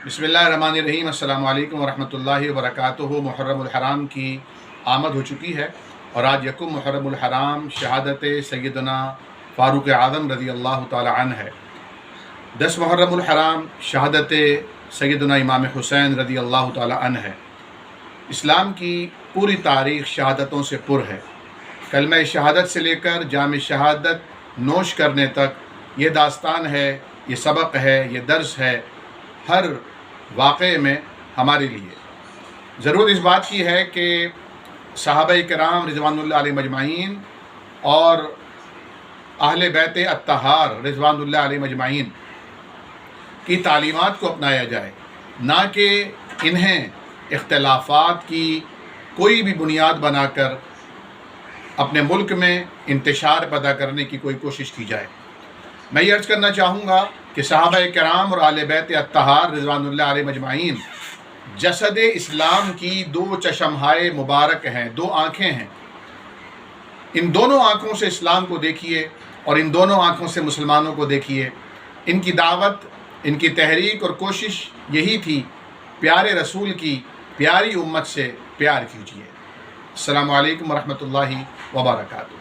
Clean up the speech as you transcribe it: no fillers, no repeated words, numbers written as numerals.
بسم اللہ الرحمن الرحیم۔ السلام علیکم ورحمۃ اللہ وبرکاتہ۔ محرم الحرام کی آمد ہو چکی ہے اور آج یکم محرم الحرام شہادت سیدنا فاروق اعظم رضی اللہ تعالی عنہ ہے۔ 10 محرم الحرام شہادت سیدنا امام حسین رضی اللہ تعالی عنہ ہے۔ اسلام کی پوری تاریخ شہادتوں سے پر ہے۔ کلمہ شہادت سے لے کر جام شہادت نوش کرنے تک یہ داستان ہے، یہ سبق ہے، یہ درس ہے ہر واقعے میں ہمارے لیے۔ ضرورت اس بات کی ہے کہ صحابہ کرام رضوان اللہ علیہ مجمعین اور اہل بیت اطہار رضوان اللہ علیہ مجمعین کی تعلیمات کو اپنایا جائے، نہ کہ انہیں اختلافات کی کوئی بھی بنیاد بنا کر اپنے ملک میں انتشار پیدا کرنے کی کوئی کوشش کی جائے۔ میں یہ عرض کرنا چاہوں گا کہ صحابہ کرام اور اہل بیت اطہار رضوان اللہ علیہ مجمعین جسد اسلام کی 2 چشمہائے مبارک ہیں، 2 آنکھیں ہیں۔ ان دونوں آنکھوں سے اسلام کو دیکھیے اور ان دونوں آنکھوں سے مسلمانوں کو دیکھیے۔ ان کی دعوت، ان کی تحریک اور کوشش یہی تھی، پیارے رسول کی پیاری امت سے پیار کیجیے۔ السلام علیکم ورحمۃ اللہ وبرکاتہ۔